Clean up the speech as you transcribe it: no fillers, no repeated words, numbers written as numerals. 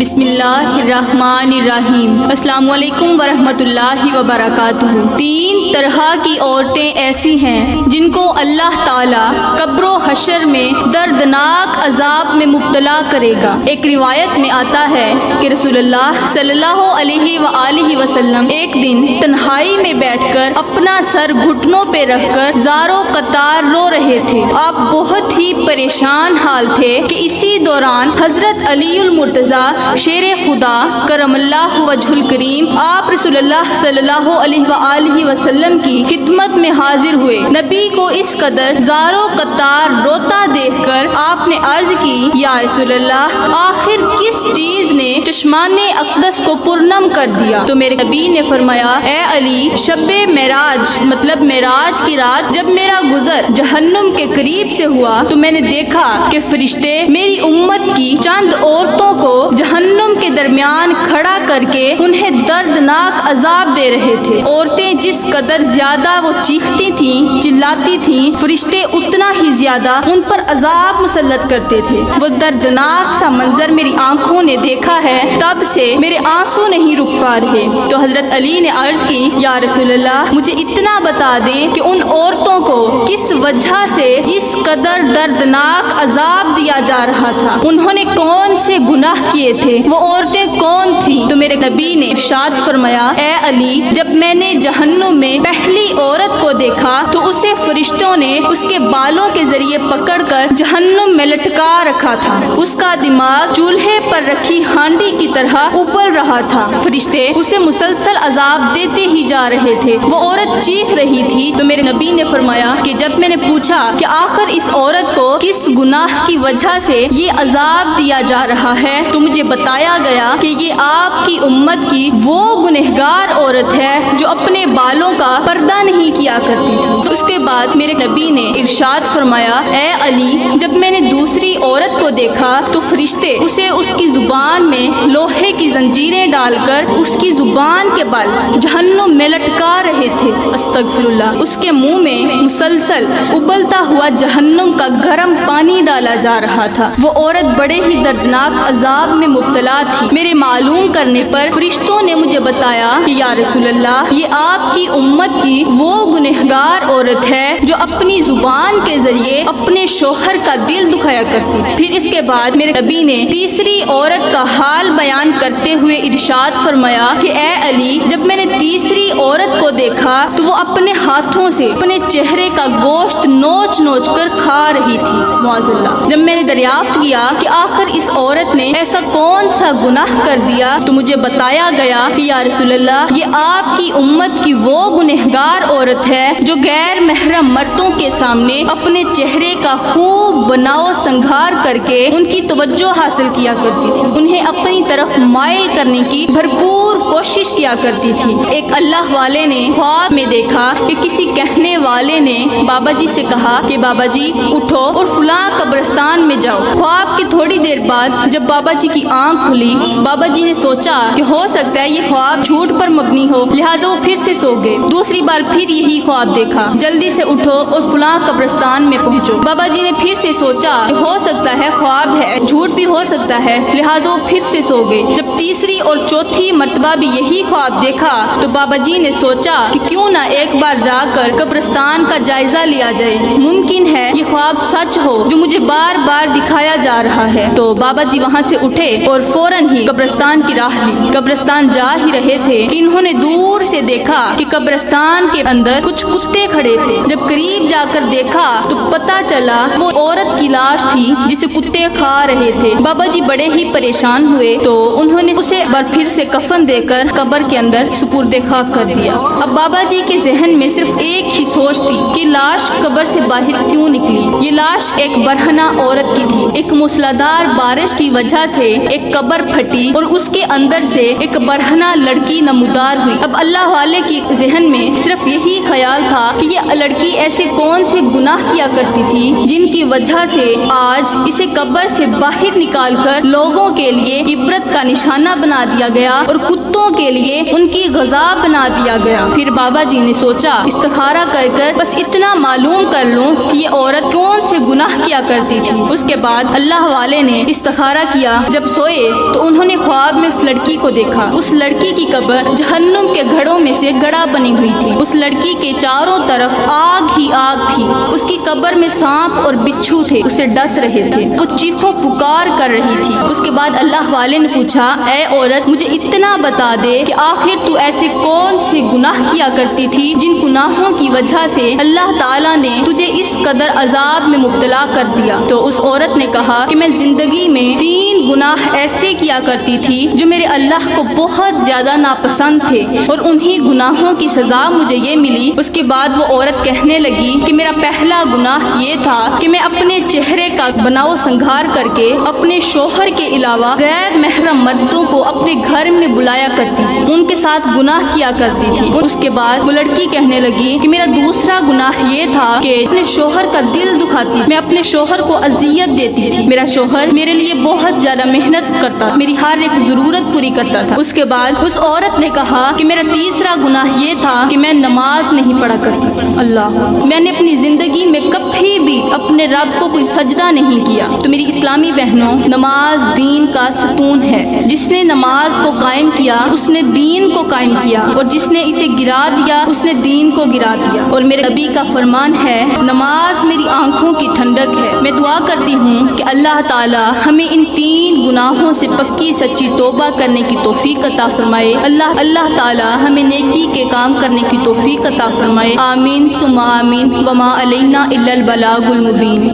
بسم اللہ الرحمن الرحیم۔ السلام علیکم ورحمۃ اللہ وبرکاتہ۔ تین طرح کی عورتیں ایسی ہیں جن کو اللہ تعالیٰ قبر و حشر میں دردناک عذاب میں مبتلا کرے گا۔ ایک روایت میں آتا ہے کہ رسول اللہ صلی اللہ علیہ وآلہ وسلم ایک دن تنہائی میں بیٹھ کر اپنا سر گھٹنوں پہ رکھ کر زاروں قطار رو رہے تھے۔ آپ بہت ہی پریشان حال تھے کہ اسی دوران حضرت علی المرتضیٰ شیر خدا کرم اللہ وجہ الکریم آپ رسول اللہ صلی اللہ علیہ وآلہ وسلم کی خدمت میں حاضر ہوئے۔ نبی کو اس قدر زاروں قطار روتا دیکھ کر آپ نے عرض کی، یا رسول اللہ، آخر کس چیز نے چشمان اقدس کو پرنم کر دیا؟ تو میرے نبی نے فرمایا، اے علی، شب معراج مطلب معراج کی رات جب میرا گزر جہنم کے قریب سے ہوا تو میں نے دیکھا کہ فرشتے میری امت کی چند عورتوں کو جہنم کے درمیان کھڑا کر کے انہیں دردناک عذاب دے رہے تھے۔ عورتیں جس قدر زیادہ وہ چیختی تھیں، چلاتی تھیں، فرشتے اتنا ہی زیادہ ان پر عذاب مسلط کرتے تھے۔ وہ دردناک سا منظر میری آنکھوں نے دیکھا ہے، تب سے میرے آنسو نہیں رک پا رہے۔ تو حضرت علی نے عرض کی، یا رسول اللہ، مجھے اتنا بتا دیں کہ ان عورتوں کو کس وجہ سے اس قدر دردناک عذاب دیا جا رہا تھا؟ انہوں نے کون سے گناہ کیے تھے؟ وہ عورتیں کون تھیں؟ تو میرے نبی نے ارشاد فرمایا، اے علی، جب میں نے جہنم میں پہلی عورت کو دیکھا تو اسے فرشتوں نے اس کے بالوں کے ذریعے پکڑ کر جہنم میں لٹکا رکھا تھا۔ اس کا دماغ چولہے پر رکھی ہانڈی کی طرح ابل رہا تھا۔ فرشتے اسے مسلسل عذاب دیتے ہی جا رہے تھے۔ وہ عورت چیخ رہی تھی۔ تو میرے نبی نے فرمایا کہ جب میں نے پوچھا کہ آخر اس عورت کو کس گناہ کی وجہ سے یہ عذاب دیا جا رہا ہے تو مجھے بتایا گیا کہ یہ آپ کی امت کی وہ گنہگار عورت ہے جو اپنے بالوں کا پردہ نہیں کیا کرتی تھی۔ اس کے بعد میرے نبی نے ارشاد فرمایا، اے علی، جب میں نے دوسری عورت کو دیکھا تو فرشتے اسے اس کی زبان میں لوہے کی زنجیریں ڈال کر اس کی زبان کے بل جہنم میں لٹکا رہے تھے۔ استغفر اللہ۔ اس کے منہ میں مسلسل ابلتا ہوا جہنم کا گرم پانی ڈالا جا رہا تھا۔ وہ عورت بڑے ہی دردناک عذاب میں مبتلا تھی۔ میرے معلوم کرنے پر فرشتوں نے مجھے بتایا کہ یا رسول اللہ، یہ آپ کی امت کی وہ گنہگار عورت ہے جو اپنی زبان کے ذریعے اپنے شوہر کا دل دکھایا کرتی تھی۔ پھر اس کے بعد میرے نبی نے تیسری عورت کا حال بیان کرتے ہوئے ارشاد فرمایا کہ اے علی، جب میں نے تیسری عورت کو دیکھا تو وہ اپنے ہاتھوں سے اپنے چہرے کا گوشت نوچ نوچ کر کھا رہی تھی۔ معاذ اللہ۔ جب میں نے دریافت کیا کہ آخر اس عورت نے ایسا کون سا گناہ کر دیا تو مجھے بتایا گیا کہ یا رسول اللہ، یہ آپ کی امت کی وہ گنہگار عورت ہے جو غیر محرم مردوں کے سامنے اپنے چہرے کا خوب بناؤ سنگھار کر کے ان کی توجہ حاصل کیا کرتی تھی، انہیں اپنی طرف مائل کرنے کی بھرپور کوشش کیا کرتی تھی۔ ایک اللہ والے نے خواب میں دیکھا کہ کسی کہنے والے نے بابا جی سے کہا کہ بابا جی اٹھو اور فلاں قبرستان میں جاؤ۔ خواب کی تھوڑی دیر بعد جب بابا جی کی آنکھ کھلی، بابا جی نے سوچا کہ ہو سکتا ہے یہ خواب جھوٹ پر مبنی ہو، لہٰذا وہ پھر سے سو گئے۔ دوسری بار پھر یہی خواب دیکھا، جلدی سے اٹھو اور فلاں قبرستان میں پہنچو۔ بابا جی نے پھر سے سوچا کہ ہو سکتا ہے خواب ہے، جھوٹ بھی ہو سکتا ہے، لہٰذا وہ پھر سے سو گئے۔ جب تیسری اور چوتھی مرتبہ بھی یہی خواب دیکھا تو بابا جی نے سوچا کہ کیوں نہ ایک بار جا کر قبرستان کا جائزہ لیا جائے، ممکن ہے یہ خواب سچ ہو جو مجھے بار بار دکھایا جا رہا ہے۔ تو بابا جی وہاں سے اٹھے اور فوراً ہی قبرستان کی راہ لی۔ قبرستان جا ہی رہے تھے کہ انہوں نے دور سے دیکھا کہ قبرستان کے اندر کچھ کتے کھڑے تھے۔ جب قریب جا کر دیکھا تو پتہ چلا وہ عورت کی لاش تھی جسے کتے کھا رہے تھے۔ بابا جی بڑے ہی پریشان ہوئے تو انہوں نے اسے بار پھر سے کفن دے کر قبر کے اندر سپرد خاک کر دیا۔ اب بابا جی کے ذہن میں صرف ایک ہی سوچ تھی کہ لاش قبر سے باہر کیوں نکلی۔ یہ لاش ایک برہنہ عورت کی تھی۔ ایک موسلادھار بارش کی وجہ سے ایک قبر پھٹی اور اس کے اندر سے ایک برہنہ لڑکی نمودار ہوئی۔ اب اللہ والے کی ذہن میں صرف یہی خیال تھا کہ یہ لڑکی ایسے کون سے گناہ کیا کرتی تھی جن کی وجہ سے آج اسے قبر سے باہر نکال کر لوگوں کے لیے عبرت کا نشانہ بنا دیا گیا اور کتوں کے لیے ان کی غذا بنا دیا گیا۔ پھر بابا جی نے سوچا استخارہ کر کر بس اتنا معلوم کر لوں کہ یہ عورت کون سے گناہ کیا کرتی تھی۔ اس کے بعد اللہ والے نے استخارہ کیا۔ جب سوئے تو انہوں نے خواب میں اس لڑکی کو دیکھا۔ اس لڑکی کی قبر جہنم کے گھڑوں میں سے گڑھا بنی ہوئی تھی۔ اس لڑکی کے چاروں طرف آگ ہی آگ تھی۔ اس کی قبر میں سانپ اور بچھو تھے، اسے ڈس رہے تھے۔ وہ چیخو پکار کر رہی تھی۔ اس کے بعد اللہ والے نے پوچھا، اے عورت، مجھے اتنا بتا دے کہ آخر تو ایسے کون سے گناہ کیا کرتی تھی جن گناہوں کی وجہ سے اللہ تعالیٰ نے تجھے اس قدر عذاب میں مبتلا کر دیا؟ تو اس عورت نے کہا کہ میں زندگی میں 3 گناہ ایسے کیا کرتی تھی جو میرے اللہ کو بہت زیادہ ناپسند تھے، اور انہی گناہوں کی سزا مجھے یہ ملی۔ اس کے بعد وہ عورت کہنے لگی کہ میرا پہلا گناہ یہ تھا کہ میں اپنے چہرے کا بناؤ سنگھار کر کے اپنے شوہر کے علاوہ غیر محرم مردوں کو اپنے گھر میں بلایا کرتی تھی، ان کے ساتھ گناہ کیا کرتی تھی۔ اس کے بعد وہ لڑکی کہنے لگی کہ میرا دوسرا گناہ یہ تھا کہ اپنے شوہر کا دل دکھاتی، میں اپنے شوہر کو اذیت دیتی تھی۔ میرا شوہر میرے لیے بہت زیادہ محنت کرتا، میری ہر ایک ضرورت پوری کرتا تھا۔ اس کے بعد اس عورت نے کہا کہ میرا تیسرا گناہ یہ تھا کہ میں نماز نہیں پڑھا کرتی تھی۔ اللہ، میں نے اپنی زندگی میں کبھی بھی اپنے رب کو کوئی سجدہ نہیں کیا۔ تو میری اسلامی بہنوں، نماز دین کا ستون ہے۔ جس نے نماز کو قائم کیا اس نے دین کو قائم کیا، اور جس نے اسے گرا دیا اس نے دین کو گرا دیا۔ اور میرے نبی کا فرمان ہے، نماز میری آنکھوں کی ٹھنڈک ہے۔ میں دعا کرتی ہوں کہ اللہ تعالی ہمیں ان 3 گناہوں سے پکی سچی توبہ کرنے کی توفیق عطا فرمائے۔ اللہ تعالی ہمیں نیکی کے کام کرنے کی توفیق عطا فرمائے۔ آمین ثم آمین، وما علینا الا البلاغ المبین۔